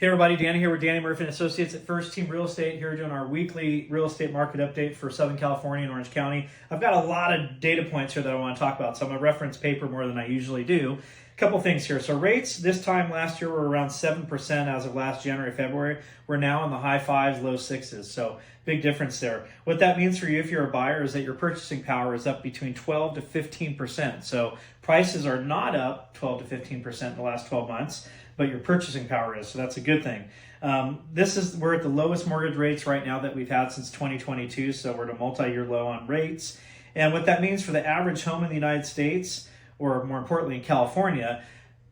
Hey everybody, Danny here with Danny Murphy & Associates at First Team Real Estate, here doing our weekly real estate market update for Southern California and Orange County. I've got a lot of data points here that I want to talk about, so I'm going to reference paper more than I usually do. A couple things here. So rates this time last year were around 7% as of last January, February. We're now in the high fives, low sixes, so big difference there. What that means for you if you're a buyer is that your purchasing power is up between 12 to 15%. So prices are not up 12 to 15% in the last 12 months, but your purchasing power is, so that's a good thing. We're at the lowest mortgage rates right now that we've had since 2022, so we're at a multi-year low on rates. And what that means for the average home in the United States, or more importantly in California,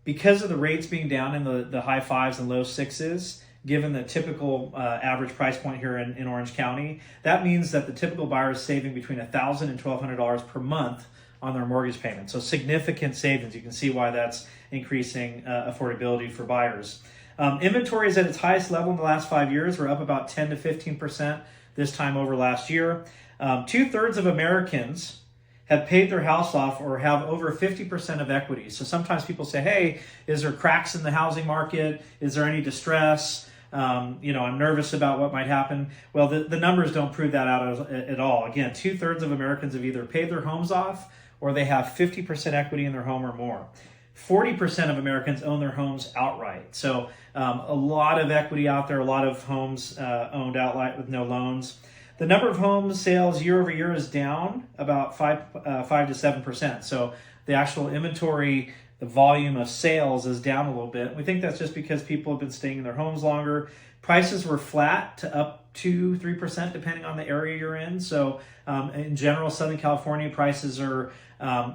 because of the rates being down in the high fives and low sixes, given the typical average price point here in Orange County, that means that the typical buyer is saving between $1,000 and $1,200 per month on their mortgage payment. So significant savings. You can see why that's increasing affordability for buyers. Inventory is at its highest level in the last 5 years. We're up about 10 to 15% this time over last year. 2/3 of Americans have paid their house off or have over 50% of equity. So sometimes people say, hey, is there cracks in the housing market? Is there any distress? I'm nervous about what might happen. Well, the numbers don't prove that out at all. Again, 2/3 of Americans have either paid their homes off or they have 50% equity in their home or more. 40% of Americans own their homes outright. So a lot of equity out there, a lot of homes owned outright with no loans. The number of home sales year over year is down about 5 to 7%. So the actual inventory, the volume of sales is down a little bit. We think that's just because people have been staying in their homes longer. Prices were flat to up 2-3% depending on the area you're in. So in general, Southern California prices are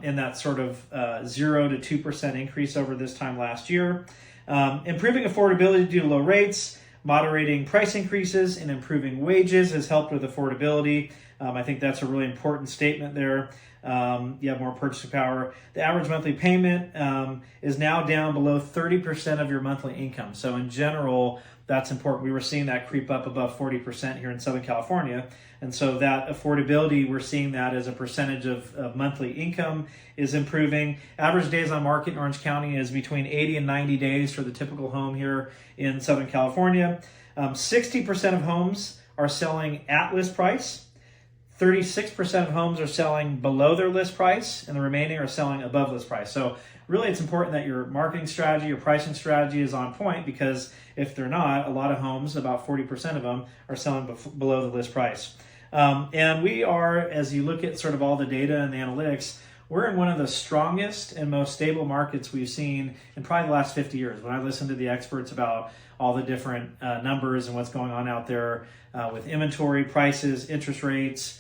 in that sort of 0 to 2% increase over this time last year. Improving affordability due to low rates, moderating price increases, and improving wages has helped with affordability. I think that's a really important statement there. You have more purchasing power. The average monthly payment is now down below 30% of your monthly income. So in general, that's important. We were seeing that creep up above 40% here in Southern California. And so that affordability, we're seeing that as a percentage of monthly income is improving. Average days on market in Orange County is between 80 and 90 days for the typical home here in Southern California. 60% of homes are selling at list price. 36% of homes are selling below their list price, and the remaining are selling above list price. So really it's important that your marketing strategy, your pricing strategy is on point, because if they're not, a lot of homes, about 40% of them, are selling below the list price. And we are, as you look at sort of all the data and the analytics, we're in one of the strongest and most stable markets we've seen in probably the last 50 years. When I listen to the experts about all the different numbers and what's going on out there with inventory, prices, interest rates,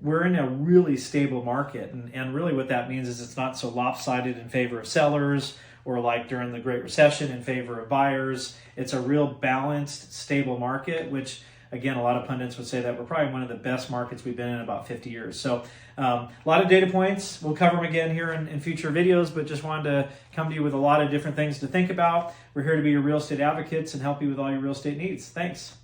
we're in a really stable market. And really what that means is it's not so lopsided in favor of sellers or like during the Great Recession in favor of buyers. It's a real balanced, stable market, which again, a lot of pundits would say that we're probably one of the best markets we've been in about 50 years. So a lot of data points. We'll cover them again here in future videos, but just wanted to come to you with a lot of different things to think about. We're here to be your real estate advocates and help you with all your real estate needs. Thanks.